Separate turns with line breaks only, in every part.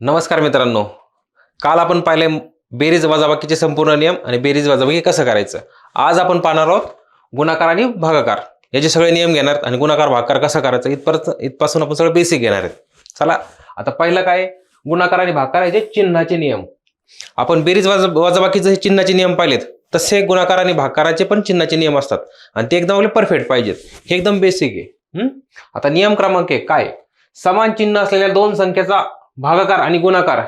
नमस्कार मित्रांनो, काल आपण पाहिले बेरीज वजाबाकीचे संपूर्ण नियम आणि बेरीज वजाबाकी कसं करायचं. आज आपण पाहणार आहोत गुणाकार आणि भागाकार याचे सगळे नियम घेणार आणि गुणाकार भागाकार कसा करायचा इथपासून आपण सगळं बेसिक घेणार आहेत. चला आता पहिलं काय, गुणाकार आणि भागाकार याचे चिन्हाचे नियम. आपण बेरीज वजाबाकीचे हे चिन्हाचे नियम पाहिलेत, तसे गुणाकार आणि भागाकाराचे पण चिन्हाचे नियम असतात आणि ते एकदम आपले परफेक्ट पाहिजेत. हे एकदम बेसिक आहे. आता नियम क्रमांक 1 काय, समान चिन्ह असलेल्या दोन संख्येचा भागाकार आणि गुणाकार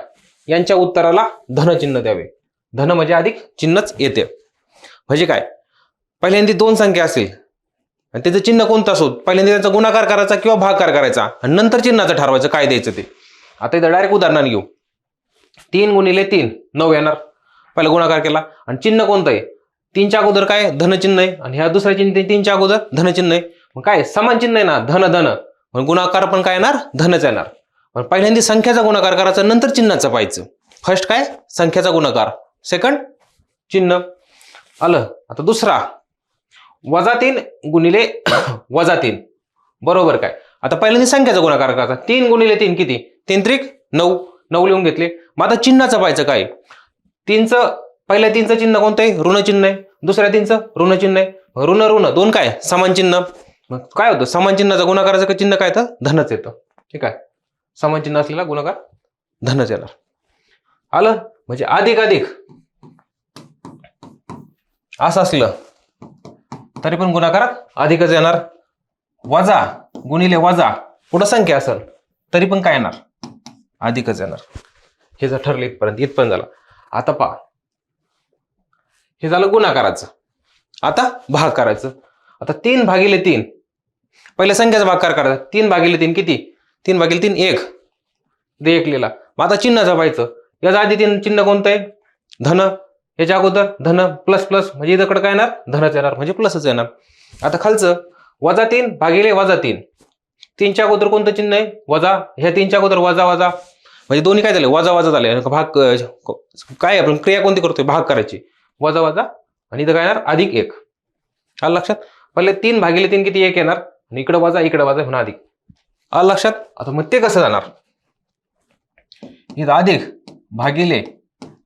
यांच्या उत्तराला धनचिन्ह द्यावे. धन म्हणजे अधिक चिन्हच येते. म्हणजे काय, पहिल्यांदा दोन संख्या असेल आणि त्याचं चिन्ह कोणतं असो, पहिल्यांदा त्यांचा गुणाकार करायचा किंवा भागाकार करायचा आणि नंतर चिन्हाचं ठरवायचं काय द्यायचं ते. आता इथं डायरेक्ट उदाहरण घेऊ. 3 गुणिले 3 9 येणार. पहिला गुणाकार केला आणि चिन्ह कोणतं आहे, 3च्या अगोदर काय धनचिन्ह आहे आणि ह्या दुसऱ्या चिन्ह 3च्या अगोदर धनचिन्ह आहे. मग काय समान चिन्ह आहे ना, धन धन, मग गुणाकार पण काय येणार, धनच येणार. पण पहिल्यांदा संख्याचा गुणाकार करायचा नंतर चिन्हाचं पाहायचं. फर्स्ट काय संख्याचा गुणाकार, सेकंड चिन्ह आलं. आता दुसरा -3 गुणिले -3 बरोबर काय. आता पहिल्यांदा संख्याचा गुणाकार करायचा. 3 गुणिले 3 किती, 3 त्रिक 9, 9 लिहून घेतले. मग आता चिन्हाचं पाहायचं काय, पहिल्या 3चं चिन्ह कोणतं आहे, ऋण चिन्ह आहे. दुसऱ्या 3चं ऋण चिन्ह आहे. ऋण ऋण दोन काय समान चिन्ह. मग काय होतं, समान चिन्हाचा गुणाकाराचं चिन्ह काय तर धनच येतं. ठीक आहे, समान चिन्ह असलेला गुणाकार धनच येणार. आलं. म्हणजे अधिक अधिक असं असलं तरी पण गुणाकारात अधिकच येणार. वजा गुणिले वजा पुढं संख्या असेल तरी पण काय येणार, अधिकच येणार. हे जर ठरलं इथपर्यंत झालं. आता पहा, हे झालं गुणाकाराचं. आता भाग करायचं. आता 3 भागिले 3 पहिल्या संख्याचा भागाकार करायचा. 3 भागिले 3 किती, 3 भागिले 3 1, दे 1 लिहिला. मग आता चिन्ह जपायचं. याच्या आधी 3 चिन्ह कोणतं आहे, धन. याच्या अगोदर धन प्लस प्लस, म्हणजे इकडे काय येणार, धनच येणार, म्हणजे प्लसच येणार. आता खालचं -3 भागिले -3, 3च्या अगोदर कोणतं चिन्ह आहे, वजा. ह्या 3च्या अगोदर वजा वजा, म्हणजे दोन्ही काय झाले, वजा वजा झाले. भाग काय आपण क्रिया कोणती करतोय, भाग करायची. वजा वजा आणि इथं काय येणार, अधिक 1. आलं लक्षात. पहिले 3 भागिले 3 किती, 1 येणार आणि इकडे वजा म्हणून अधिक. आलं लक्षात. आता मग ते कसं जाणार, इथं अधिक भागिले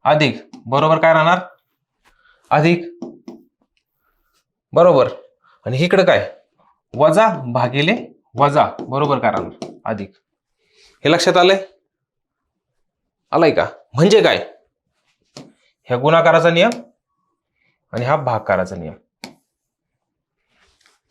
अधिक बरोबर काय राहणार, अधिक बरोबर. आणि इकडे काय, वजा भागिले वजा बरोबर काय राहणार, अधिक. हे लक्षात आलंय का. म्हणजे काय, ह्या गुणाकाराचा नियम आणि हा भागाकाराचा नियम.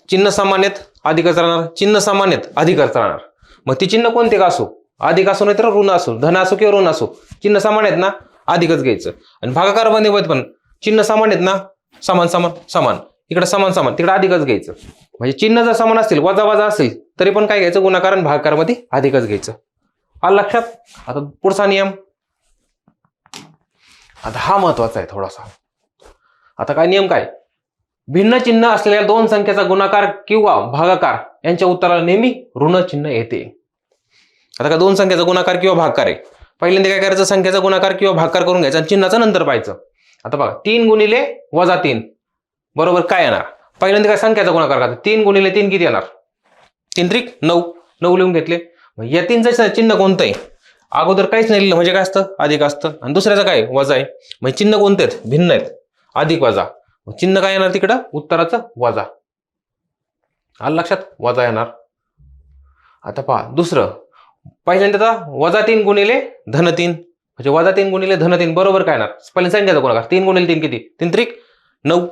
चिन्ह समान आहेत अधिकच राहणार, चिन्ह समान आहेत अधिकच राहणार. मग ती चिन्ह कोणते का असो, अधिक असो नाही तर ऋण असो, धन असो किंवा ऋण असो, चिन्ह समान आहेत ना, अधिकच घ्यायचं. आणि भागाकारामध्ये पण चिन्ह समान आहेत ना, समान समान समान, इकडे समान समान तिकडे अधिकच घ्यायचं. म्हणजे चिन्ह जर समान असतील, वजा वजा असेल तरी पण काय घ्यायचं, गुणाकार आणि भागाकारामध्ये अधिकच घ्यायचं. आलं लक्षात. आता पुढचा नियम, आता हा महत्वाचा आहे थोडासा. आता काय नियम काय, भिन्न चिन्ह असलेल्या दोन संख्येचा गुणाकार किंवा भागाकार यांच्या उत्तराला नेहमी ऋण चिन्ह येते. आता का दोन संख्येचा गुणाकार किंवा भागाकार आहे, पहिल्यांदा काय करायचं, संख्येचा गुणाकार किंवा भागाकार करून घ्यायचा आणि चिन्हाचं नंतर पाहायचं. आता बघा 3 गुणिले -3 बरोबर काय येणार, पहिल्यांदा काय संख्येचा गुणाकार करायचा. 3 गुणिले 3 किती येणार, 3 त्रिक 9, 9 लिहून घेतले. या 3चं चिन्ह कोणतं आहे, अगोदर काहीच नाही लिहिलं म्हणजे काय असतं, अधिक असतं. आणि दुसऱ्याचं काय, वजा आहे. म्हणजे चिन्ह कोणते आहेत, भिन्न आहेत, अधिक वजा. चिन्ह काय येणार तिकडं, उत्तराचं वजा. आलं लक्षात, वजा येणार. आता पहा दुसरं, पहिल्यांदा -3 गुणिले -3 म्हणजे -3 गुणिले -3 बरोबर काय येणार, पहिल्या संख्याचा गुणाकार. 3 गुणिले 3 किती, 3 त्रिक 9,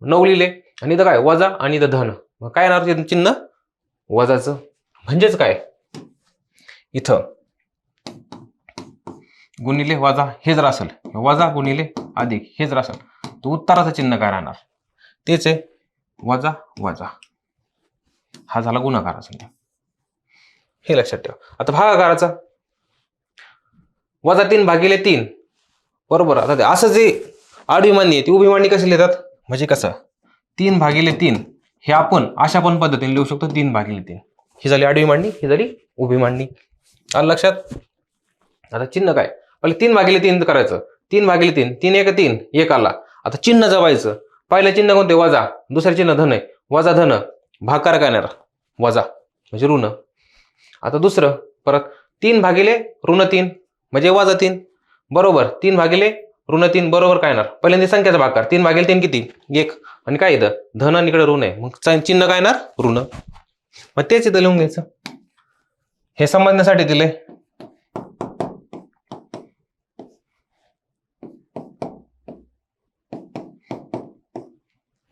9 लिहिले. आणि इथं काय वजा आणि इथं धन, मग काय येणार चिन्ह वजाचं. म्हणजेच काय, इथं गुणिले वजा हे जर असेल, वजा गुणिले अधिक हे जर असेल, तर उत्तराचं चिन्ह काय राहणार, तेच आहे वजा वजा. हा झाला गुणाकाराचा नियम, हे लक्षात ठेवा. आता भागाकाराचा, -3 भागिले 3 बरोबर. आता असं जे आडवी मांडणी आहे ती उभी मांडणी कशी लिहितात, म्हणजे कसं, 3 भागिले 3 हे आपण अशा पण पद्धतीने लिहू शकतो. 3 भागिले 3 ही झाली आडवी मांडणी, ही झाली उभी मांडणी. आलं लक्षात. आता चिन्ह काय, पहिले 3 भागिले 3 करायचं. 3 भागिले 3, 3 1 3, 1 आला. आता चिन्ह जपायचं. पहिलं चिन्ह कोणते, वजा. दुसरं चिन्ह धन आहे, वजा धन. भागाकार काय येणार, वजा म्हणजे ऋण. आता दुसरं परत 3 भागिले -3 म्हणजे -3 बरोबर 3 भागिले -3 बरोबर काय येणार? पहिल्यांदा संख्याचा भागाकार 3 भागिले 3 किती? 1 आणि काय इथं धन आणि इकडे ऋण आहे मग चिन्ह काय येणार? ऋण. मग तेच इथं लिहून घ्यायचं. हे समजण्यासाठी दिले.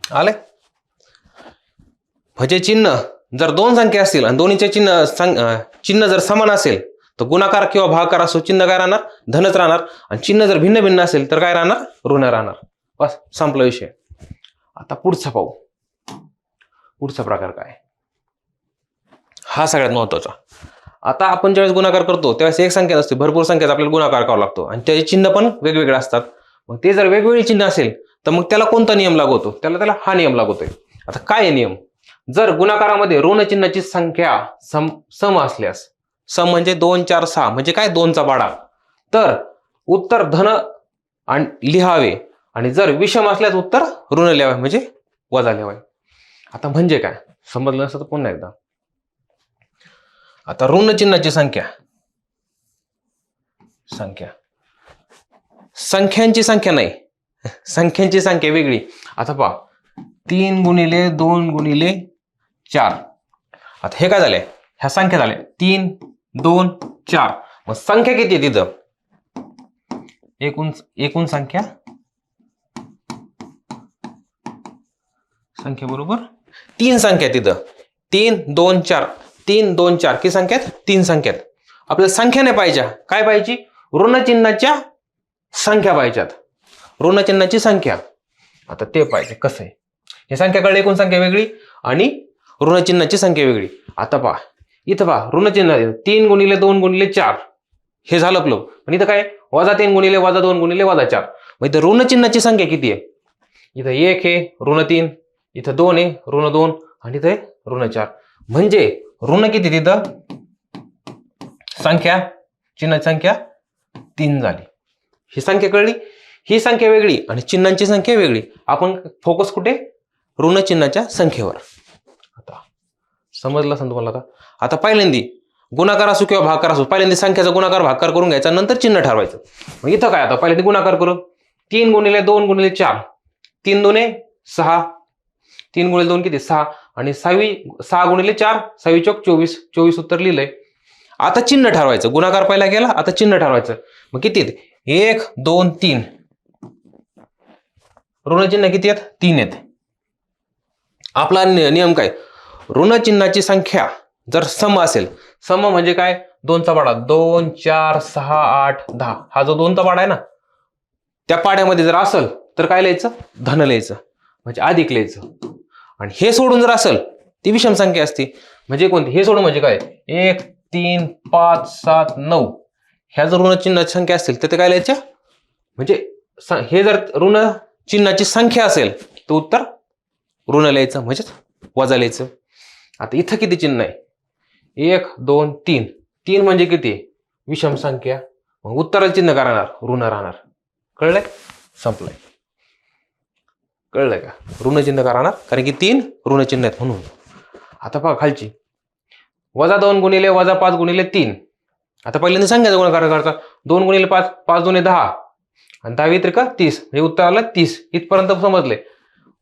आले म्हणजे चिन्ह जर दोन संख्या असतील आणि दोन्हीचे चिन्ह जर समान असेल तर गुणाकार किंवा भागाकार असो चिन्ह काय राहणार? धनच राहणार. आणि चिन्ह जर भिन्न भिन्न असेल तर काय राहणार? ऋण राहणार. बस संपला विषय. आता पुढचा पाहू. पुढचा प्रकार काय? हा सगळ्यात महत्वाचा. आता आपण ज्यावेळेस गुणाकार करतो त्यावेळेस एक संख्या असते, भरपूर संख्येचा आपल्याला गुणाकार करावा लागतो आणि त्याचे चिन्ह पण वेगवेगळे असतात. मग ते जर वेगवेगळे चिन्ह असेल तर मग त्याला कोणता नियम लागू होतो? त्याला हा नियम लागू होतोय. आता काय नियम? जर गुणाकारामध्ये ऋण चिन्हाची संख्या सम असल्यास, सम म्हणजे 2 4 6 म्हणजे काय? 2चा पाढा, तर उत्तर धन आणि लिहावे आणि जर विषम असल्यास उत्तर ऋण लिहावे म्हणजे वजा लिहावे. आता म्हणजे काय समजलं नसतं तर पुन्हा एकदा. आता ऋण चिन्हाची संख्यांची संख्या नाही, संख्यांची संख्या वेगळी. आता पहा 3 गुणिले 2 गुणिले 4. आता हे काय झालंय? ह्या संख्या झाल्या 3 2 4. मग संख्या किती आहे तिथं? एकूण संख्या बरोबर 3 संख्या तिथं. 3 2 4 3 2 4 किती संख्या आहेत? 3 संख्या आहेत. आपल्याला संख्या नाही पाहिजे. काय पाहिजे? ऋण चिन्हाच्या संख्या पाहिजेत. ऋण चिन्हाची संख्या. आता ते पाहिजे. कसं आहे? हे संख्या कळली, एकूण संख्या वेगळी आणि ऋण चिन्हाची संख्या वेगळी. आता पहा इथं पहा ऋण चिन्ह 3 गुणिले 2 गुणिले 4 हे झालं आपलं. पण इथं काय? -3 गुणिले -2 गुणिले -4. मग इथं ऋण चिन्हाची संख्या किती आहे? इथं 1 आहे -3, इथं 2 आहे -2 आणि इथं -4. म्हणजे ऋण किती तिथं? संख्या चिन्हाची संख्या 3 झाली. ही संख्या कळली. ही संख्या वेगळी आणि चिन्हांची संख्या वेगळी. आपण फोकस कुठे? ऋण चिन्हाच्या संख्येवर. आता समजलं असं तुम्हाला. आता पहिल्यांदा गुणाकार असो किंवा भागाकार असो, पहिल्यांदा संख्याचा गुणाकार भागाकार करून घ्यायचा, नंतर चिन्ह ठरवायचं. मग इथं काय? आता पहिल्यांदा गुणाकार करू. 3 गुणिले 2 गुणिले 4 3 2 6. 3 गुणिले 2 किती? 6 आणि 6 गुणिले 4 6 चौक 24. 24 उत्तर लिहिलंय. आता चिन्ह ठरवायचं. गुणाकार पहिला गेला, आता चिन्ह ठरवायचं. मग किती आहेत? 1 2 3. ऋण चिन्ह किती आहेत? 3 आहेत. आपला नियम काय? ऋण चिन्हाची संख्या जर सम असेल, सम म्हणजे काय? 2चा पाढा 2 4 6 8 10. हा जो 2चा पाढा आहे ना, त्या पाढ्यामध्ये जर असेल तर काय लिहायचं? धन लिहायचं म्हणजे अधिक लिहायचं. आणि हे सोडून जर असेल ती विषम संख्या असते. म्हणजे कोणती? हे सोडून म्हणजे काय? 1 3 5 7 9 ह्या जर ऋण चिन्हाची संख्या असतील तर ते काय लिहायचं? म्हणजे हे जर ऋण चिन्हाची संख्या असेल तर उत्तर ऋण लिहायचं म्हणजे वजा लिहायचं. आता इथं किती चिन्ह आहे? 1 2 3. 3 म्हणजे किती? विषम संख्या. मग उत्तराला चिन्ह काय राहणार? ऋण राहणार. कळलंय? संपलंय. कळलंय का? ऋण चिन्ह का राहणार? कारण की 3 ऋण चिन्ह आहेत म्हणून. आता पहा खालची -2 गुणिले -5 गुणिले 3. आता पहिल्यांदा संख्याचा गुणाकार करायचा. 2 गुणिले 5 5 2 10 आणि 10 व्यतिरिक्त 30 म्हणजे उत्तर आलं 30. इथपर्यंत समजले.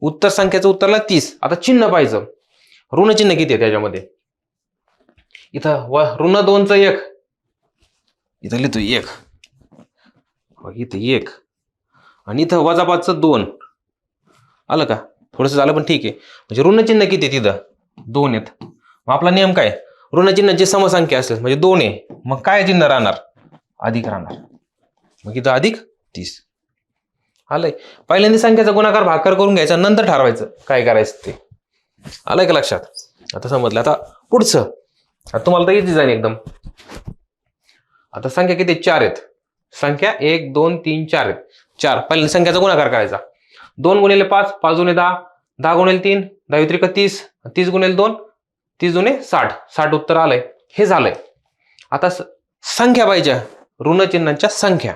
उत्तर संख्याचं उत्तरला 30. आता चिन्ह पाहिजे. ऋण चिन्ह किती आहे त्याच्यामध्ये? इथं ऋण 2चं 1. इथं लिहितो 1. इथं 1 आणि इथं -5चं 2. आलं का? थोडंसं झालं पण ठीक आहे. म्हणजे ऋण चिन्ह किती आहे तिथं? 2 आहेत. मग आपला नियम काय? ऋण चिन्हाची समसंख्या असेल म्हणजे 2 आहे. मग काय चिन्ह राहणार? अधिक राहणार. मग इथं अधिक 30. आलंय. पहिल्यांदा संख्याचा गुणाकार भागाकार करून घ्यायचा, नंतर ठरवायचं काय करायचं ते. आलंय का लक्षात? आता समजलं. आता पुढचं आता तुम्हाला तर इझी जाईल एकदम. आता संख्या किती? 4 आहेत. संख्या 1 2 3 4 आहेत. 4 पहिल्यांदा संख्याचा गुणाकार करायचा. 2 गुणिले 5 5 दुणे 10 10 गुणिले 3 10 व्यतिरिक्त 30 30 गुणिले 2 30 दुणे 60 60 उत्तर आलंय. हे झालंय. आता संख्या पाहिजे ऋण चिन्हांच्या संख्या.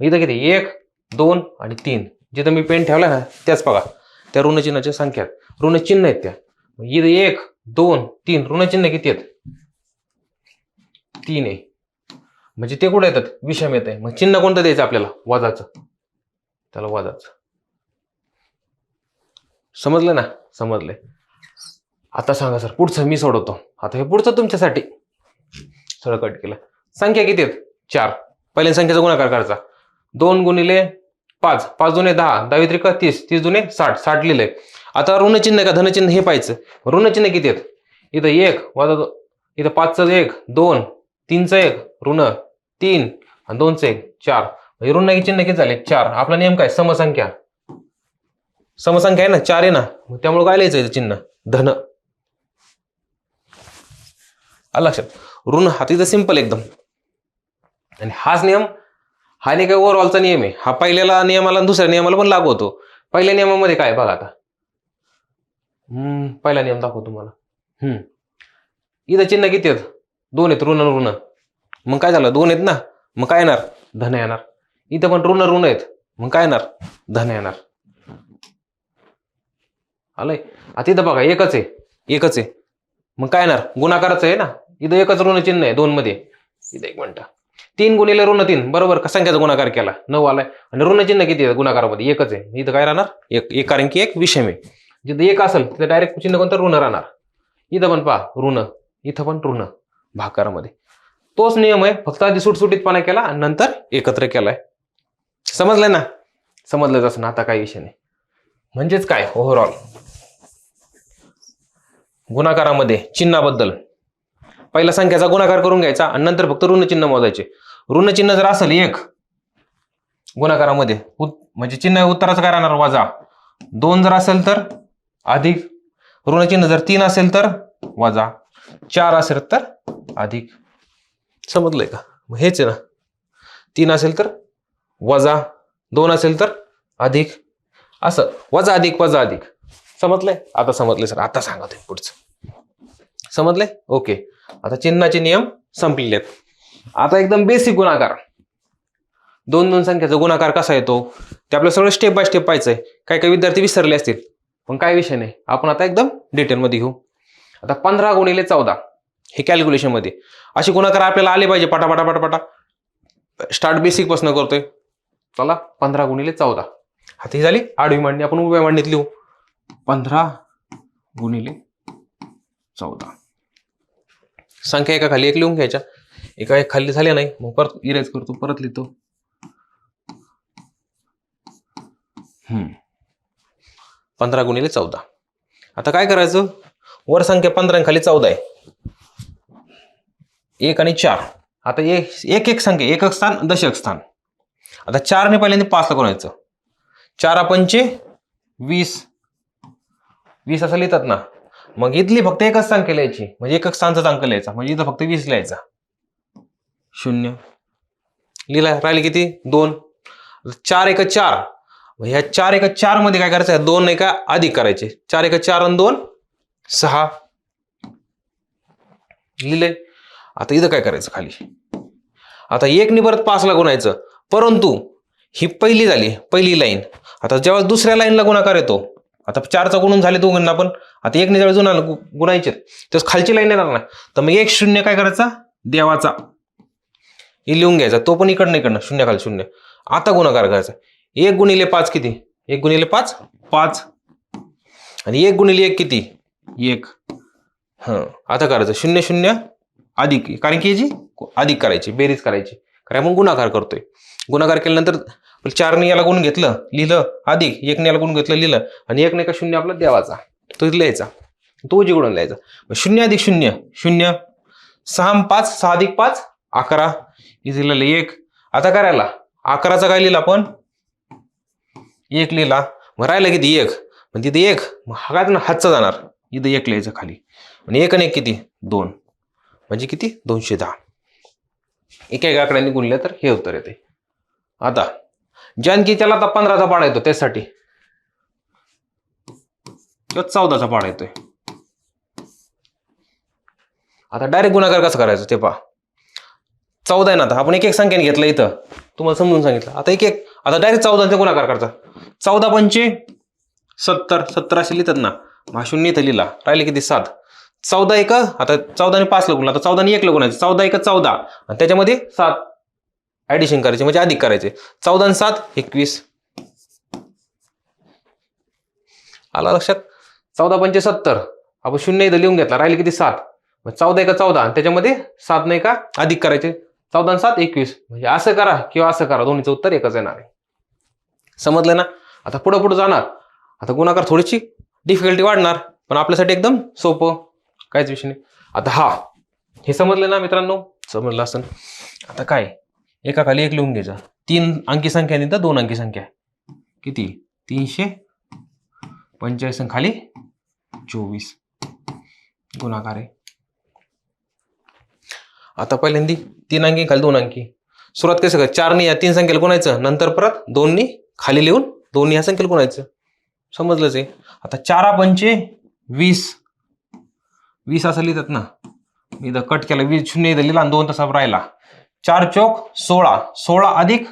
इथं किती? 1 2 आणि 3. जिथं मी पेन ठेवला ना त्याच बघा त्या ऋण चिन्हाच्या संख्या ऋण चिन्ह आहेत त्या. इथं 1 2 3 ऋण चिन्ह किती आहेत? 3 आहे. म्हणजे ते कुठे येतात, विषम येत आहे. मग चिन्ह कोणतं द्यायचं आपल्याला, वजाचं, त्याला वजाचं. समजलं ना, समजलंय. आता सांगा सर पुढचं मी सोडवतो. आता हे पुढचं तुमच्यासाठी सरळ कट केलं. संख्या किती आहेत, 4. पहिल्या संख्येचा गुणाकार करायचा. 2 गुणिले 5, 5 दुने 10, 10 त्रिक 30, 30 दुने 60, 60 लिहिलंय. आता ऋणचिन्ह का धनचिन्ह हे पाहायचं. ऋणचिन्ह किती आहेत, इथं 1 वजा 2, इथं 5चं 1 2, 3चं 1 ऋण 3 आणि 2चं 1 4. म्हणजे ऋण चिन्ह किती झाले, 4. आपला नियम काय, समसंख्या. समसंख्या आहे ना, 4 आहे ना, त्यामुळे काय लिहायचं चिन्ह, धन. आलं लक्षात. ऋण हा तिथं सिंपल एकदम. आणि हाच नियम, हा नाही काय ओव्हरऑलचा नियम आहे. हा पहिल्याला नियमाला दुसऱ्या नियमाला पण लागू होतो. पहिल्या नियमामध्ये काय बघा आता, पहिला नियम दाखवतो तुम्हाला. इथं चिन्ह किती आहेत, 2 आहेत, ऋण ऋण. मग काय झालं, 2 आहेत ना, मग काय येणार, धन येणार. इथं पण ऋण ऋण आहेत, मग काय येणार, धन येणार. आलंय. आता इथं बघा एकच आहे, एकच आहे, मग काय येणार, गुणाकाराचं आहे ना. इथं एकच ऋण चिन्ह आहे 2 मध्ये. इथं 1 मिनिट, 3 गुणिले ऋण 3 बरोबर का, संख्याचा गुणाकार केला 9 आलाय. आणि ऋण चिन्ह किती आहे गुणाकारामध्ये, एकच आहे. इथं काय राहणार, एक, कारण की एक विषम आहे. जिथं एक असेल तिथं डायरेक्ट चिन्ह कोणतं, ऋण राहणार. इथं पण पहा ऋण, इथं पण ऋण भाकारामध्ये. तोच नियम आहे, फक्त आधी सुटसुटीतपणा केला आणि नंतर एकत्र केलाय. समजलंय ना, समजलंच असं ना. आता काही विषय नाही. म्हणजेच काय, ओव्हरऑल गुणाकारामध्ये चिन्हाबद्दल पहिला संख्याचा गुणाकार करून घ्यायचा आणि नंतर फक्त ऋण चिन्ह मोजायचे. ऋण चिन्ह जर असेल 1 गुणाकारामध्ये, म्हणजे चिन्ह उत्तराचं काय राहणार, वजा. 2 जर असेल तर अधिक. ऋण चिन्ह जर 3 असेल तर वजा. 4 असेल तर अधिक. समजलंय का, मग हेच आहे ना. 3 असेल तर वजा, 2 असेल तर अधिक, असं वजा अधिक वजा अधिक. समजलंय. आता समजलंय सर. आता सांगा तुम्ही पुढचं. समजलंय, ओके. आता चिन्हाचे नियम संपलेले आहेत. आता एकदम बेसिक गुणाकार, 2 संख्याचा गुणाकार कसा येतो ते आपलं सगळं स्टेप बाय स्टेप पाहायचंय. काही काही विद्यार्थी विसरले असतील, पण काय विषय नाही, आपण आता एकदम डिटेलमध्ये घेऊ. आता 15 गुणिले 14 हे कॅल्क्युलेशन मध्ये असे गुणाकार आपल्याला आले पाहिजे पटापटा पटापटा. स्टार्ट बेसिक पासून करतोय. चला 15 गुणिले 14. आता ही झाली आडवी मांडणी. आपण उभ्या मांडणीत लिहू 15 गुणिले 14. संख्या एका खाली एक लिहून घ्यायच्या. एका एक खाली झाल्या नाही, मग परत इरेज करतो, परत लिहितो. 15 गुणिले 14. आता काय करायचं, वर संख्या 15 आणि खाली 14 आहे. 1 आणि 4. आता एक एक संख्या, एकक स्थान दशक स्थान. आता 4 ने पहिल्यांदा 5 ला गुणायचं. 4 पंचे 20, 20 असं लिहितात ना. मग इथली फक्त एकच संख्या लिहायची, म्हणजे एकक स्थानचा अंक लिहायचा, म्हणजे इथं फक्त 20 लिहायचा. 0 लिहिला, राहिले किती 2. 4 एक 4. ह्या 4 एक 4 मध्ये काय करायचं, 2 एका अधिक करायचे. 4 एक 4 आणि 2 6 लिहिले. आता इथं काय करायचं खाली, आता 1 ने परत 5 ला गुणायचं. परंतु ही पहिली झाली, पहिली लाईन. आता जेव्हा दुसऱ्या लाईनला गुणाकार येतो, आता 4चा गुणून झाले दोघांना पण, आता 1 ने ज्यावेळेस गुणायचे तर खालची लाईन येणार ना. तर मग 1 0 काय करायचा, देवाचा हे लिहून घ्यायचा. तो पण इकडनं इकडनं 0 खाली 0. आता गुणाकार करायचा. 1 गुणिले 5 किती, 1 गुणिले 5 5. आणि 1 गुणिले 1 किती, 1. आता करायचं 0 0 अधिक, कारण की याची अधिक करायची, बेरीज करायची, कारण आपण गुणाकार करतोय. गुणाकार केल्यानंतर 4 ने याला गुण घेतलं लिहिलं, अधिक 1 ने याला गुण घेतलं लिहिलं, आणि 1 ने का 0 आपला देवाचा तो लिहायचा, तो जिकडून लिहायचा. 0 अधिक 0 0. 6 5 6 अधिक 5 11. इथे लिहिलं 1. आता करायला 11चा काय लिहिला आपण, 1 लिहिला. मग राहिलं किती 1, पण तिथे 1 हा काय हातचा जाणार, इथं 1 लिहायचं खाली. आणि 1 आणि 1 किती 2, म्हणजे किती 210. एका एका आकड्याने गुणले तर हे उत्तर येते. आता जानकी त्याला आता 15चा पाडा येतो, त्यासाठी 14चा पाडा येतोय. आता डायरेक्ट गुणाकार कसं करायचं ते पहा. 14 आहे ना, आता आपण एक एक संख्याने घेतलं, इथं तुम्हाला समजून सांगितलं. आता एक एक, आता डायरेक्ट 14चा गुणाकार करायचा. 14 पंचे 70, 70 असे लिहितात ना. 0 इथं लिहिला, राहिले किती 7. 14 एक आता 14 आणि 5 ला गुणला, आता 14 आणि 1 ला गुणायचं, 14 एक 14 आणि त्याच्यामध्ये 7 ऍडिशन करायचे म्हणजे अधिक करायचे. 14 आणि 7 21. आला लक्षात? 14 पंचे 70. आपण शून्य इथं लिहून घेतला, राहिले किती 7. मग 14 एक 14 आणि त्याच्यामध्ये 7 नाही का अधिक करायचे. 14 आणि 7 21. म्हणजे असं करा किंवा असं करा, दोन्हीचं उत्तर एकच येणार आहे. समजलं ना? आता पुढे पुढे जाणार. आता गुणाकार थोडीशी डिफिकल्टी वाढणार, पण आपल्यासाठी एकदम सोपं, काहीच विषय नाही. आता हे समजलं ना मित्रांनो? समजलं असं. आता काय, एका खाली एक लिहून घ्यायचा. 3 अंकी संख्या आणि 2 अंकी संख्या किती? 345 खाली 24 गुणाकार आहे. आता पहिल्यांदा 3 अंकी खाली 2 अंकी सुरुवात कसं कर, 4 या 3 संख्येला गुणायचं, नंतर परत 2 खाली लिहून 2 या संख्येला गुणायचं. समजलंच आहे. आता 4 पंचे 20 20 असं लिहितात ना, मी इथं कट केला, 20 शून्य इथं लिहिला आणि 2 तसा राहिला. 4 चौक 16, 16 अधिक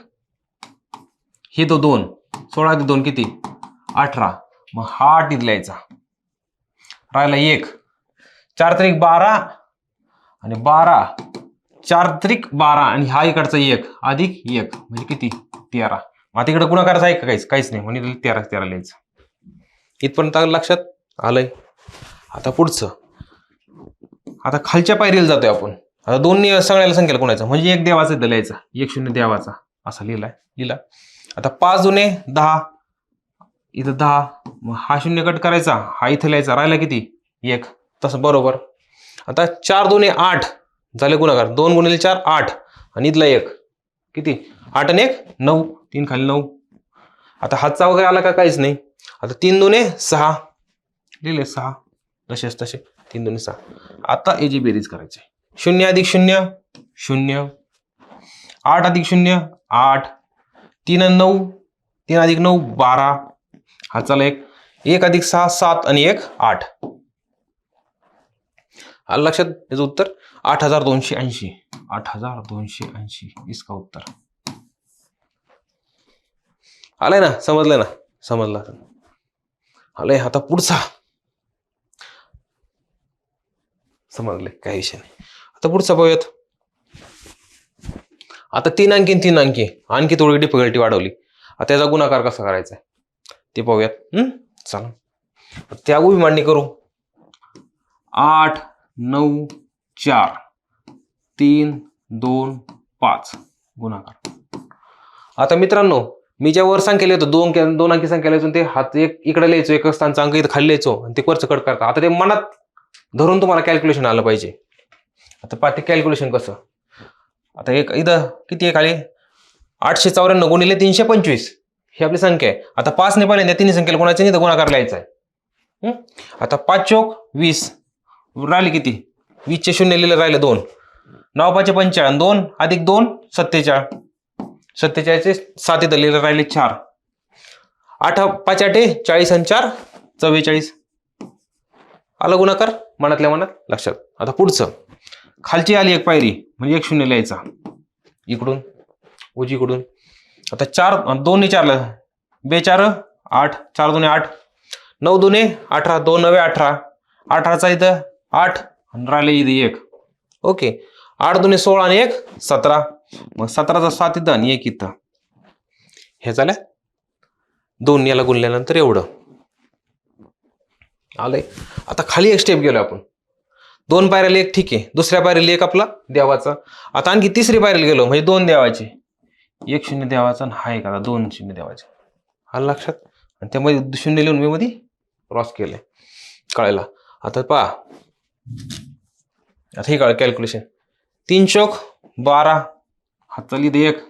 हे तो 2, 16 अधिक 2 किती? 18. मग हा 8 इथं लिहायचा, राहिला 1. 4 त्रिक 12 आणि 12, 4 त्रिक 12 आणि हा इकडचा 1 अधिक 1 म्हणजे किती? 13. मग तिकडे गुणाकाराचं आहे का? काहीच नाही, म्हणजे 13 लिहायचं. इथपर्यंत लक्षात आलंय? आता पुढचं, आता खालच्या पायरीला जातोय आपण. आता 2 सगळ्याला संख्येला गुणायचं म्हणजे 1 देवाचा इथं लिहायचा, 1 शून्य देवाचा असा लिहिला. आता 5 दुने 10 इथं 10, मग हा शून्य कट करायचा, हा इथं लिहायचा, राहिला किती? 1. तसं बरोबर. आता 4 दुने 8 झाले गुणाकार, 2 गुणिले 4 8 आणि इथला 1 किती? 8 आणि 1 9, 3 खाली 9. आता हातचा वगैरे आला का? काहीच नाही. आता 3 दुने 6 लिहिले, 6 तसेच तसे 3 दुने 6. आता याची बेरीज करायची. 0 अधिक 0 0, 8 अधिक 0 8, 3 आणि 9, 3 अधिक 9 12, हा चला 1 अधिक 6 7 आणि 1 8. आलं लक्षात? याचं उत्तर 8280. 8280 इसका उत्तर. आलंय ना? समजलं ना? समजलं आलंय. आता पुढचा समजले, काही विषय नाही. आता पुढचा पाहूयात. आता 3 अंकी 3 अंकी आणखी थोडी डिफिकल्टी वाढवली. आता त्याचा गुणाकार कसा करायचा ते पाहूयात. चला त्या उभी मांडणी करू. 8 9 4 3 2 5 गुणाकार. आता मित्रांनो, मी ज्या वर संख्या लिहितो 2 अंकी संख्या लिहायचो, ते हात एक इकडे लिहायचो, एक स्थानचा अंक इथं खाली लिहायचो आणि ते वरचं कट करता. आता ते मनात धरून तुम्हाला कॅल्क्युलेशन आलं पाहिजे. आता पाहते कॅल्क्युलेशन कसं. आता एक इथं किती आहे खाली? 894 गुणिले 325 ही आपली संख्या आहे. आता 5 ने पहिल्यांदा 3 संख्येला गुणायचं नाही तर गुणाकार लिहायचा आहे. आता 5 चौक 20 राहिले किती? 20 चे शून्य लिहिलं, राहिले 2. 9 5 45, 2 अधिक 2 47, 47 चे 7 इथं लिहिलं, राहिले 4. 8 5 8 40 आणि 4 44. आलं गुणाकार मनातल्या मनात लक्षात. आता पुढचं, खालची आली एक पायरी म्हणजे 1 शून्य लिहायचा इकडून उजवीकडून. आता 4 2 ने 4 2 4 8, 4 2 8, 9 2 18, 2 9 18, 18चा इथं 8 आणि राहिले इथे 1. ओके. 8 2 16 आणि 1 17, मग 17चा 7 इथं आणि 1 इथं. हे झालं 2 याला गुणल्यानंतर एवढं आलंय. आता खाली एक स्टेप गेलो आपण. 2 पायऱ्याला 1 ठीक आहे, दुसऱ्या पायरीला 1 आपला देवाचा. आता आणखी तिसरी पायरीला गेलो म्हणजे 2 देवाचे, 1 शून्य देवाचा आणि हा एक आता 2 शून्य देवाचे. आलं लक्षात? आणि त्यामध्ये शून्य लिहून मी मध्ये क्रॉस केले कळायला. आता पहा, आता हे कळ कॅल्क्युलेशन. 3 चौक 12 हातचा लिहिते 1,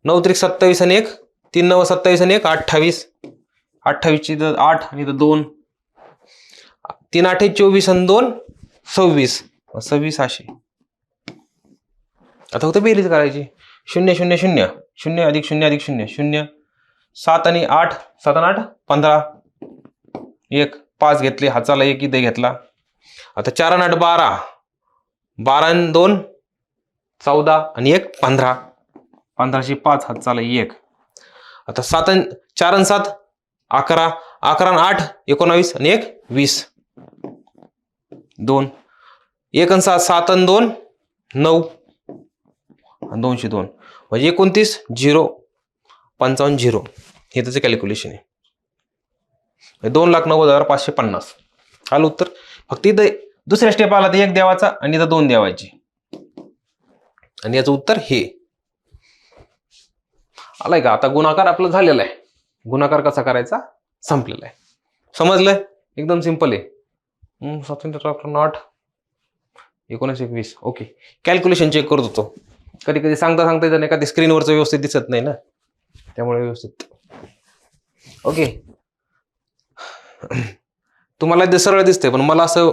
9 त्रिक 27 आणि 1, 3 9 27 आणि 1 28, 28 ची 8 आणि 2, 3 8 24 आणि 2 26, 26 अशी. आता फक्त बेरीज करायची. 0 0 0 0 अधिक 0 अधिक 0 0, 7 आणि 8 7 आणि 8 15, 1 5 घेतले, हाताला 1 इथे घेतला. आता 4 आणि 8 12, 12 आणि 2 14 आणि 1 15, 15शी 5 हाताला 1. आता 4 आणि 7 11, 11 आणि 8 19 आणि 1 20. 2 1 आणि 7 7 आणि 2 9 आणि 202 म्हणजे 29 0 55 0 हे त्याचं कॅल्क्युलेशन आहे. 2,90,550 आलं उत्तर. फक्त इथं दुसऱ्या स्टेप आला तर 1 द्यावाचा आणि इथं 2 द्यावायची आणि याचं उत्तर हे आलंय का. आता गुणाकार आपला झालेला आहे. गुणाकार कसा करायचा संपलेला आहे. समजलंय. एकदम सिंपल आहे. 7 19 21 ओके. कॅल्क्युलेशन चेक करत होतो. कधी कधी सांगता येतं नाही का, ते स्क्रीनवरचं व्यवस्थित दिसत नाही ना, त्यामुळे व्यवस्थित ओके. तुम्हाला ते सरळ दिसते पण मला असं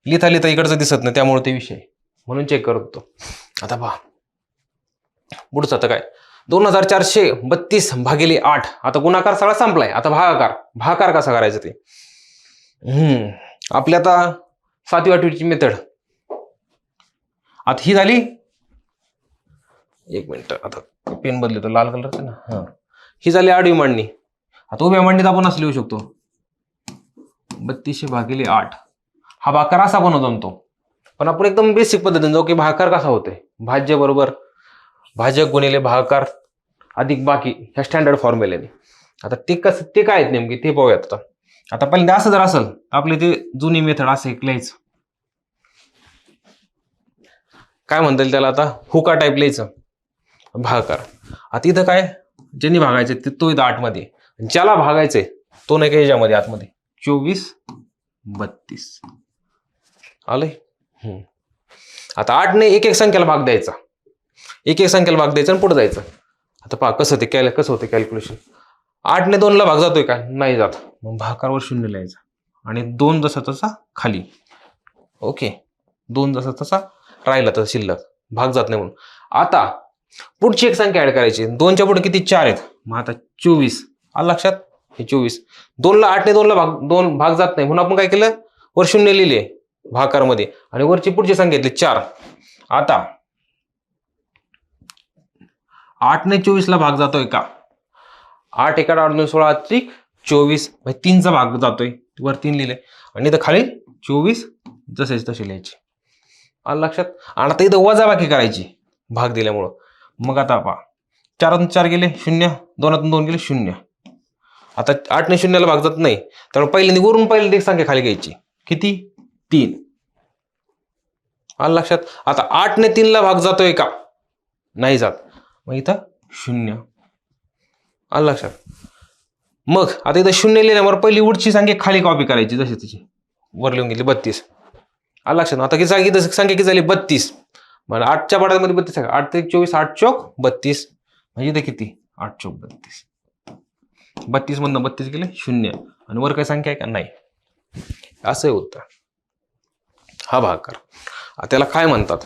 लिहिता लिहिता इकडचं दिसत नाही, त्यामुळे ते विषय म्हणून चेक करत होतो. आता पहा पुढचं. आता काय 2432 भागिले 8. आता गुणाकार सगळा संपलाय. आता भागाकार कसा करायचं ते आपल्या आता 7वी 8वीची मेथड. आता ही झाली. एक मिनिट आता पेन बदलतो लाल कलरचं ना. ही झाली आडवी मांडणी. आता उभ्या मांडणीत आपण असं लिहू शकतो 3200 भागिले 8. हा भागाकार असा पण जमतो, पण आपण एकदम बेसिक पद्धतीने जाऊ की भागाकार कसा होतोय. भाज्य बरोबर भाजक गुणिले भागाकार अधिक बाकी ह्या स्टँडर्ड फॉर्म्युल्याने. आता ते काय आहेत नेमके ते पाहूयात. आता पहिल्यांदा असं जर असेल आपली ते जुनी मेथड असं एक लिहायचं, काय म्हणता येईल त्याला, आता हुका टाईप लिहायचं भागाकार. आता इथं काय ज्यांनी भागायचे तो इथं 8 मध्ये, ज्याला भागायचंय तो नाही का ह्याच्यामध्ये आतमध्ये 24 32 आलंय. आता 8 ने एक संख्याला भाग द्यायचा, एक संख्याला भाग द्यायचा आणि पुढे जायचं. आता पहा कसं होते कॅल्क्युलेशन. 8 ने 2 ला भाग जातोय का, नाही जात, मग भागाकारवर 0 लिहायचा आणि 2 जसा तसा खाली. ओके 2 जसा तसा राहिला तर शिल्लक, भाग जात नाही म्हणून. आता पुढची एक संख्या ऍड करायची. 2च्या पुढे किती 4 आहेत, मग आता 24 आलं लक्षात. हे 24 8 ने 2 ला भाग जात नाही म्हणून आपण काय केलं, वर 0 लिहिले भागाकार मध्ये आणि वरची पुढची संख्या घेतली 4. आता 8 ने 24 ला भाग जातोय का, 8 एका 8 2 16 अधिक 24 म्हणजे 3चा भाग जातोय, वर 3 लिहिले आणि इथं खाली 24 जसेच तसे लिहायचे. आलं लक्षात. आणि आता इथं वजाबाकी करायची भाग दिल्यामुळं. मग आता पहा 4 4 गेले 0, 2 2 गेले 0. आता 8 ने 0 ला भाग जात नाही, त्यामुळे पहिल्यांदा एक संख्या खाली घ्यायची. किती 3. आलं लक्षात. आता 8 ने 3 ला भाग जातोय का, नाही जात, मग इथं 0. आलं लक्षात. मग आता इथं 0 लिहिल्यावर पहिली उडची संख्या खाली कॉपी करायची जशी तिची, वर लिहून घेतली 32. आलं लक्षात. आता किती संख्या किती झाली 32. म्हणजे 8च्या पाड्यामध्ये 32 आहे. 8 ते 24 8 चौक 32 म्हणजे इथं किती 8 चौक 32. 32 मधनं 32 गेले 0 आणि वर काय संख्या आहे का, नाही. असं होतं हा भागाकार. त्याला काय म्हणतात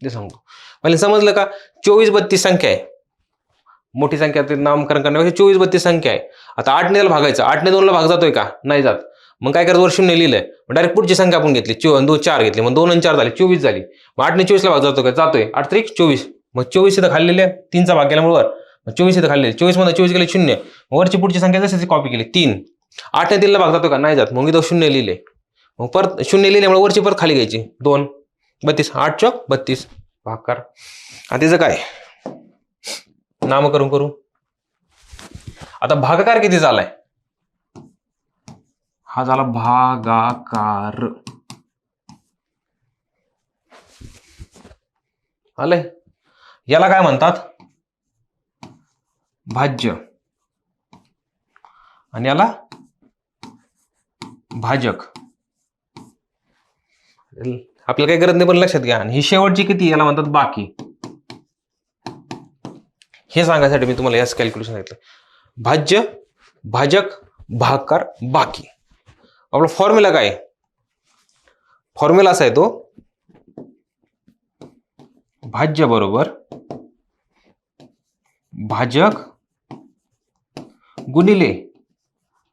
ते सांगतो. पहिले समजलं का, 24 32 संख्या आहे, मोठी संख्या ते नामकरण करण्यापेक्षा 24 32 संख्या आहे. आता 8 ने भागायचं, 8 ने 2 ला भाग जातोय का, नाही जात, मग काय करायचं, वर 0 लिहिलंय, डायरेक्ट पुढची संख्या आपण घेतली 2 4 घेतली, मग 2 आणि 4 झाले 24 झाली. मग 8 ने 24 ला भाग जातो का, जातोय, 8 3 24, मग 24 इथं खाल्लेले 3चा भाग गेल्यामुळे वर, मग 24 इथं खाल्लेले 24 मध्ये 24 गेले 0, वरची पुढची संख्या जशी कॉपी केली 3. 8 ने 3 ला भाग जातो का, नाही जात, मग इथं 0 लिहिले, मग परत 0 लिहिल्यामुळे वरची परत खाली घ्यायची 2 32 8 चौक 32 भागाकार. आणि त्याचं काय नामकरण करू. आता भागाकार किती झालाय, हा झाला भागाकार. आलंय. याला काय म्हणतात भाज्य आणि याला भाजक. आपल्याला काही गरज नाही पण लक्षात घ्या. आणि ही शेवटची किती याला म्हणतात बाकी. हे सांगायसाठी मी तुम्हाला याच कॅल्क्युलेशन सांगितलं. भाज्य भाजक भागाकार बाकी. आपला फॉर्म्युला काय, फॉर्म्युला असा आहे तो, भाज्य बरोबर भाजक गुणिले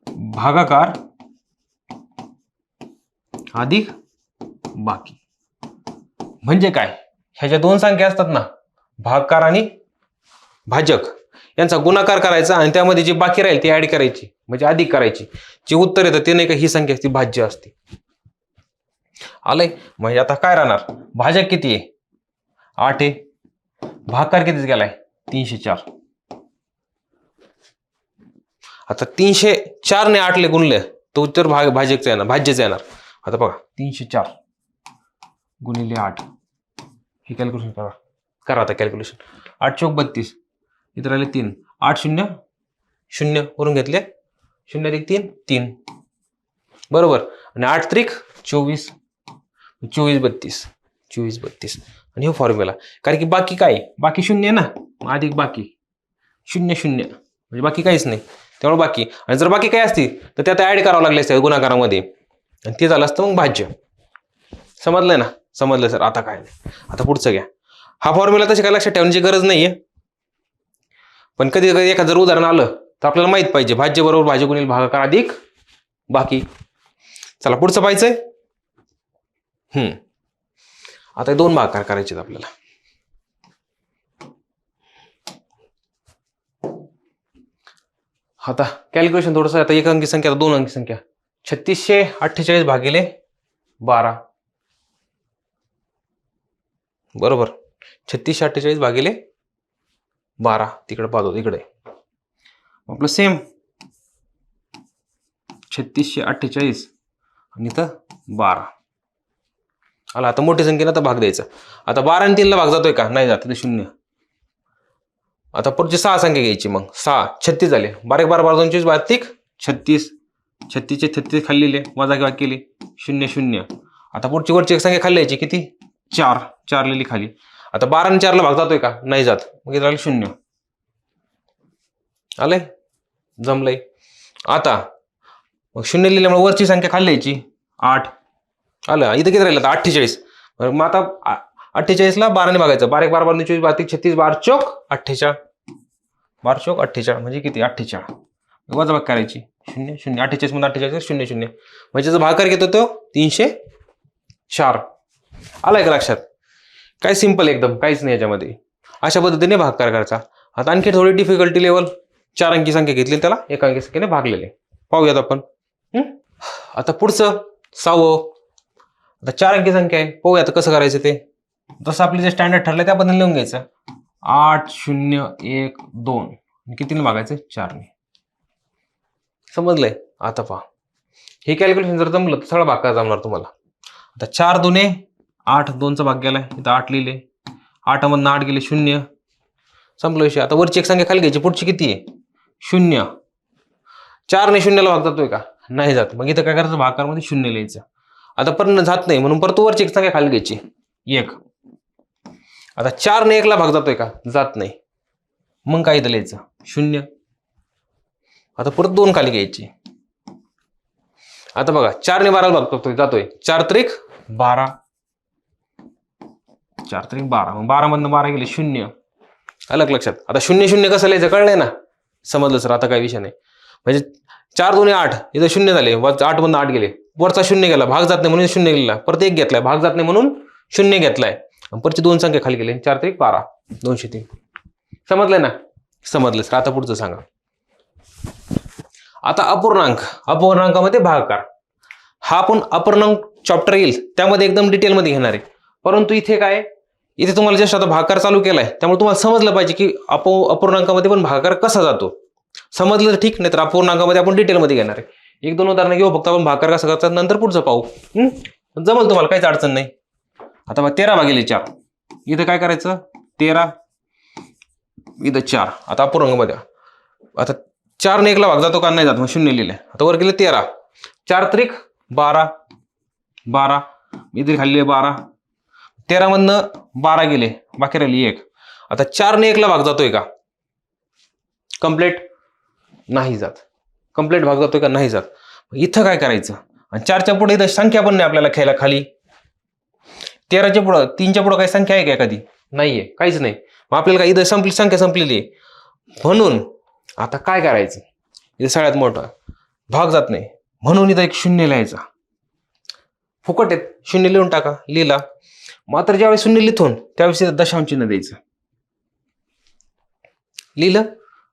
भागाकार अधिक बाकी. म्हणजे काय, ह्या ज्या 2 संख्या असतात ना, भागाकार आणि भाजक, यांचा गुणाकार करायचा आणि त्यामध्ये जी बाकी राहील ती ऍड करायची, म्हणजे अधिक करायची. जे उत्तर येतं ते नाही का, ही संख्या ती भाज्य असते. आलंय. म्हणजे आता काय राहणार, भाजक किती आहे 8 आहे, भागाकार कितीच गेलाय 304. आता 304 ने 8 ले गुणले तर उत्तर भाजकचं येणार, भाज्यच येणार. आता बघा 304 गुणिले 8 हे कॅल्क्युलेशन करा आता कॅल्क्युलेशन. 8 चौक 32, इथं राहिले 3, 8 0 0 वरून घेतले 0 अधिक 3 3 बरोबर. आणि 8 त्रिक 24 24 32 24 32 आणि हे फॉर्म्युला. कारण की बाकी काय, बाकी 0 आहे ना, अधिक बाकी 0 0 म्हणजे बाकी काहीच नाही, त्यामुळे बाकी. आणि जर बाकी काय असती तर त्यात ऍड करावं लागले असते गुणाकारामध्ये, आणि ते झालं असतं मग भाज्य. समजलंय ना? समजलं सर. आता काय नाही, आता पुढचं घ्या. हा फॉर्म्युला तशी काय लक्षात ठेवण्याची गरज नाहीये, पण कधी कधी एखादं जर उदाहरण आलं तर आपल्याला माहित पाहिजे. भाज्य बरोबर भाज्य गुणिले भागाकार अधिक बाकी. चला पुढचं पाहायचंय. आता 2 भागाकार करायचे आपल्याला. आता कॅल्क्युलेशन थोडंसं. आता 1 अंकी संख्या, 2 अंकी संख्या. 3648 भागिले 12 बरोबर. 3648 भागिले 12 तिकडे पाहतो, तिकडे आपलं सेम 3648 आणि इथं 12 आला. आता मोठी संख्येला तर भाग द्यायचा. आता 12 आणि 3 ला भाग जातोय का? नाही जात, ते 0. आता पुढची 6 संख्या घ्यायची. मग 6 36 झाले. 12 12 12 24 32 36 36चे 36 खाल्लेले, वजा किंवा केले 0 0. आता पुढची वरची एक संख्या खाल्ल्याची किती? 4 4 लिहिली खाली. आता 12 आणि 4 ला भाग जातोय का? नाही जात, मग इथं 0 आलंय, जमलंय. आता मग 0 लिहिल्यामुळे वरची संख्या खाल्ल्याची 8 आलं. इथं किती राहिलं? 48. मग आता 48 ला 12 ने भागायचं. 12 12 12 24 32 36 12 चौक 48 12 चौक 48 म्हणजे किती? 48. वजा भाग करायची 0 0. 48 मध्ये 48 0 0 म्हणजे जर भागाकार घेतो तो 304. आलाय का लक्षात? काय सिंपल एकदम, काहीच नाही याच्यामध्ये. अशा पद्धतीने भागाकार करायचा. आता आणखी थोडी डिफिकल्टी लेवल. 4 अंकी संख्या घेतली, त्याला 1 अंकी संख्येने भागलेले. पाहूयात आपण. आता पुढचं 6वं. आता 4 अंकी संख्या आहे, पाहूया आता कसं करायचं ते. जसं आपले जे स्टँडर्ड ठरलं त्या पद्धतीने लिहून घ्यायचं. 8 0 1 2 कितीने भागायचं? 4 ने. समजलंय? आता पहा, हे कॅल्क्युलेशन जर जमलं तर सगळं भागाकार जमणार तुम्हाला. आता 4 2 8, 2चा भाग गेलाय, इथं 8 लिहिले. 8 मधनं 8 गेले 0. संपलं विषय. आता वरची एक संख्या खाली घ्यायची, पुढची किती आहे? 0. 4 ने 0 ला भाग जातोय का? नाही जात, मग इथं काय करायचं? भागाकारमध्ये 0 लिहायचं. आता पण जात नाही म्हणून परत वरची एक संख्या खाली घ्यायची 1. आता 4 ने 1 ला भाग जातोय का? जात नाही, मग काय इथं लिहायचं? 0. आता परत 2 खाली घ्यायची. आता बघा 4 ने 12 ला भाग जातोय 4 त्रिक 12 4 त्रिक 12. मग 12 मधनं 12 गेले 0. अलग लक्षात. आता 0 0 कसं लिहायचं कळलंय ना? समजलं सर. आता काय विषय नाही. म्हणजे 4 2 8 इथं 0 झाले, 8 मधनं 8 गेले, वरचा 0 गेला, भाग जात नाही म्हणून 0 गेला, परत 1 घेतलाय, भाग जात नाही म्हणून 0 घेतलाय, परत 2 संख्या खाली गेले. 4 त्रिक 12 203. समजलंय ना? समजलं सर. आता पुढचं सांगा. आता अपूर्णांक. अपूर्णांकामध्ये भागाकार. हा आपण अपूर्णांक चॅप्टर येईल त्यामध्ये एकदम डिटेलमध्ये घेणार आहे. परंतु इथे काय, इथे तुम्हाला जस्ट आता भागाकार चालू केलाय, त्यामुळे तुम्हाला समजलं पाहिजे की अपूर्णांकामध्ये पण भागाकार कसा जातो. समजलं तर ठीक, नाही तर अपूर्णांकामध्ये आपण डिटेलमध्ये घेणार आहे. 1-2 उदाहरणं घेऊ फक्त आपण. भागाकार कसा करतात नंतर पुढचं पाहू. जमल तुम्हाला, काहीच अडचण नाही. आता बघा 13 भागिले 4. इथं काय करायचं? 13 इथं 4. आता अपूर्णांकामध्ये आता 4 ने 1 ला भाग जातो का? नाही जात, मग 0 लिहिलंय. आता वर गेले 13. 4 त्रिक 12 12 इथे खाल्ले 12. 13 मधनं 12 गेले, बाकी राहिली 1. आता 4 ने 1 ला भाग जातोय का? कंप्लीट नाही जात. कंप्लीट भाग जातोय का? नाही जात. इथं काय करायचं? आणि 4च्या पुढे इथं संख्या पण नाही आपल्याला ख्यायला खाली. 13च्या पुढं 3च्या पुढं काही संख्या आहे का एखादी? नाहीये, काहीच नाही. मग आपल्याला काय इथं संख्या संपलेली आहे. म्हणून आता काय करायचं? इथं सगळ्यात मोठा भाग जात नाही म्हणून इथं एक 0 लिहायचा. फुकट आहेत, 0 लिहून टाका. लिहिला. मात्र ज्यावेळेस 0 लिथून त्यावेळेस इथं दशांश चिन्ह द्यायचं. लिहिलं.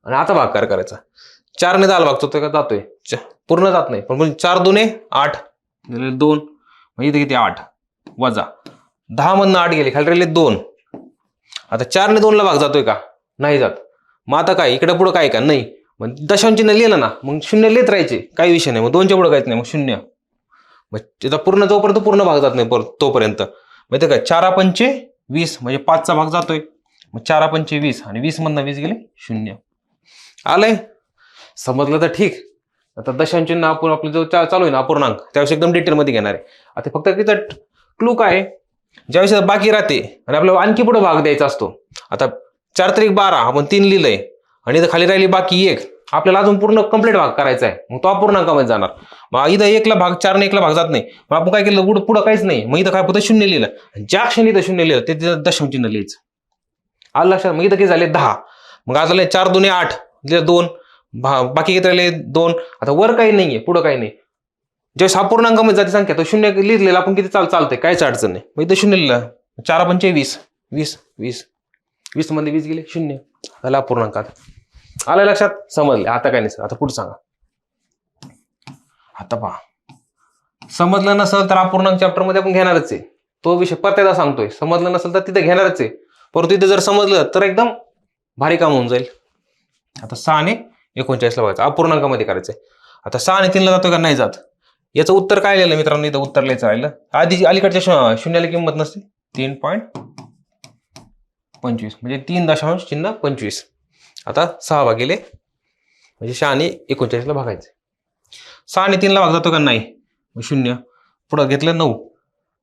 आणि आता भागाकार करायचा. 4 ने 10 भाग जातोय का? जातोय. पूर्ण जात नाही, पण 4 2 8 2 म्हणजे इथे किती? 8. वजा 10 मधनं 8 गेले, खाली राहिले 2. आता 4 ने 2 ला भाग जातोय का? नाही जात. मग आता काय इकडे पुढं काय का? नाही. मग दशांश चिन्ह लिहिलं ना, मग शून्य लिहित राहायचे, काही विषय नाही. मग 2च्या पुढे काहीच नाही, मग 0. मग त्याचा पूर्ण जोपर्यंत पूर्ण भाग जात नाही तोपर्यंत माहिती काय 4 पंचे 20 म्हणजे 5चा भाग जातोय. मग 4 पंचे 20 आणि 20 मधनं 20 गेले 0. आलंय? समजलं तर ठीक. आता दशांश चिन्ह आपण आपलं जो चालू आहे ना अपूर्णांक, त्यावेळेस एकदम डिटेलमध्ये घेणार आहे. आता फक्त तिचा क्लू काय आहे, ज्यावेळेस बाकी राहते आणि आपल्याला आणखी पुढे भाग द्यायचा असतो. आता 4 त्रिक 12 आपण 3 लिहिलंय आणि इथं खाली राहिली बाकी 1, आपल्याला अजून पूर्ण कंप्लीट भाग करायचा आहे. मग तो अपूर्णांकामध्ये जाणार. मग इथं 1ला भाग 4 ने 1ला भाग जात नाही. मग आपण काय केलं, पुढं काहीच नाही. मग इथं काय फक्त 0 लिहिलं. ज्या क्षणी इथं 0 लिहिलं ते तिथं दशांश चिन्ह लिहायचं. आलं लक्षात? मग इथं किती झाले 10. मग आता 4 2 8 दिलं 2, बाकी किती राहिले 2. आता वर काही नाहीये, पुढं काही नाही. ज्यावेळेस अपूर्णांकामध्ये जाते संख्या तो 0 लिहिलेला आपण किती चालतंय, काहीच अडचण नाही. मग इथं 0 लिहिलं. 4 पंचे 20 20 20 20 मध्ये 20 गेले 0 झाला अपूर्णांकात. आलं लक्षात? समजले? आता काय नाही. आता पुढे सांगा. आता पहा, समजलं नसेल तर अपूर्णांक चॅप्टर मध्ये आपण घेणारच आहे. तो विषय पत्त्याचा सांगतोय. समजलं नसेल तर तिथे घेणारच आहे. परंतु तिथे जर समजलं तर एकदम भारी काम होऊन जाईल. आता 6 ने 39 ला बघायचं, अपूर्णांकामध्ये करायचंय. आता 6 ने 3 ला जातोय का? नाही जात. याचं उत्तर काय लिहिलं मित्रांनो? इथं उत्तर लिहायचं राहिलं. आधी अलीकडच्या शून्याला किंमत नसते. 3.25 म्हणजे 3.25. आता 6 भागिले म्हणजे 6 ने 39 ला भागायचं. 6 ने 3 ला भाग जातो का? नाही. मग 0 पुढं घेतलं 9.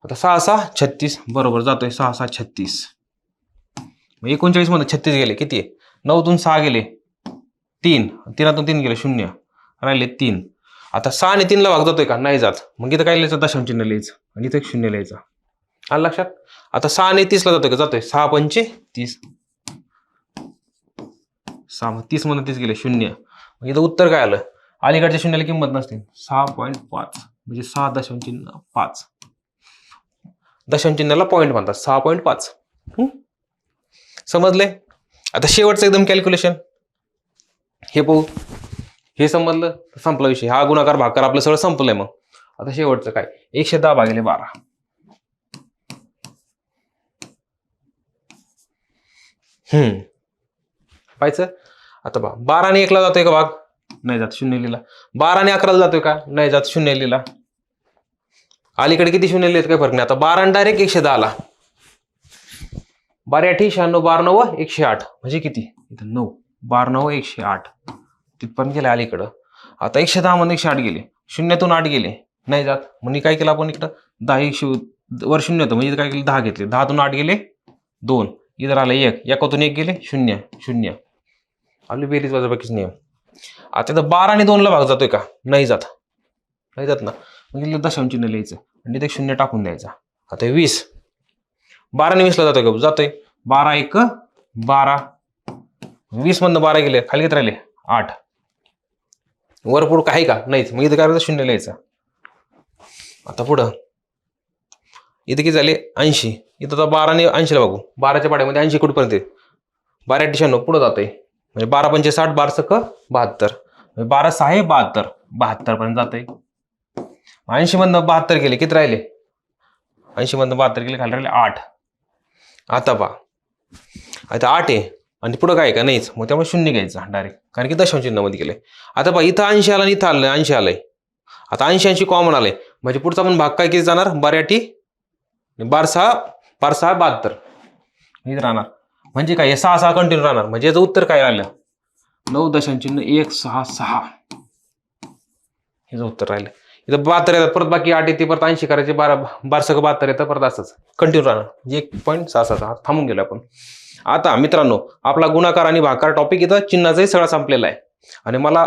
आता 6 6 36 बरोबर जातोय. 6 6 36. मग 39 मध्ये 36 गेले. किती आहे? 9 तून 6 गेले 3, 3 3 गेले 0 राहिले 3. आता 6 ने 3 ला भाग जातोय का? नाही जात. मग इथं काय लिहायचं? दशांश चिन्ह लिहायचं आणि इथं 0 लिहायचं. आलं लक्षात? आता 6 ने 30 ला जातोय का? जातोय. 6 पंचे 30. 6 30 मधून 30 गेले 0. मग इथं उत्तर काय आलं? अलीकडच्या शून्याला किंमत नसते. 6.5 म्हणजे 6.5. दशांश चिन्हाला पॉईंट म्हणतात. 6.5. समजले? आता शेवटचं एकदम कॅल्क्युलेशन हे पाहू. हे समजलं संपला विषय. हा गुणाकार भागाकार आपलं सगळं संपलंय. मग आता शेवटचं काय? 110 भागिले 12. पाहायचं. आता बघा 12 ने 1 ला जातोय का भाग? नाही जात. 0 लिहिला. 12 ने 11 ला जातोय का? नाही जात. 0 लिहिला. अलीकडे किती 0 लिहित काही फरक नाही. आता 12 ने डायरेक्ट 110 ला 12 8 96 12 9 108 म्हणजे किती? इथं 9 12 9 108 तिथपर्यंत गेले अलीकडं. आता 110 मध्ये 108 गेले. 0 तून 8 गेले नाही जात. म्हणजे काय केलं आपण इकडं 10 वर 0 होतं म्हणजे काय केलं 10 घेतले. 10 तून 8 गेले 2. इथं आलं 1. 1 1 गेले 0 0. आपली बेरीज वजाबाकीचे नियम. आता तर 12 ने 2 ला भाग जातोय का? नाही जात. नाही जात ना. म्हणजे दशांश चिन्ह लिहायचं आणि ते 0 टाकून द्यायचा. आता 20 12 ने 20 ला जातोय का? जातोय. 12 1 12. 20 मधनं 12 गेले खाली किती राहिले 8. वरपुढं काही का? नाहीच. मग इथं काय करायचं? 0 लिहायचं. आता पुढं इथे किती झाले 80. इथं तर 12 ने 80 ला बघू. 12च्या पाड्यामध्ये 80 कुठपर्यंत 12 96 पुढं जातोय. म्हणजे 12 पंचे 60 12 सक 72. 12 6 72 72 पर्यंत जातोय. 80 मधनं 72 गेले किती राहिले? 80 मधनं 72 गेले खाली राहिले 8. आता पहा आता 8 आहे आणि पुढं काय का? नाहीच. मग त्यामुळे 0 घ्यायचा डायरेक्ट कारण की दशांश चिन्हामध्ये गेले. आता पहा इथं 80 आला आणि इथं आलं 80 आलंय. आता 80 80 कॉमन आलंय म्हणजे पुढचा पण भाग काय किती जाणार? 12 8 12 6 72 इथं राहणार. म्हणजे काय? 6 6 कंटिन्यू राहणार. म्हणजे याचं उत्तर काय राहिलं? 9.166 हेच उत्तर राहिलं. इथं 72 येतात परत बाकी 8 येते परत 80 करायचे 12 72 येतं परत असंच कंटिन्यू राहणार. 1.66 थांबून गेलो आपण. आता मित्रांनो आपला गुणाकार आणि भागाकार टॉपिक इथं चिन्हाचाही सगळा संपलेला आहे आणि मला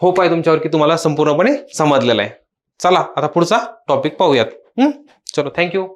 होप आहे तुमच्यावर की तुम्हाला संपूर्णपणे समजलेला आहे. चला आता पुढचा टॉपिक पाहूयात. चलो थँक्यू.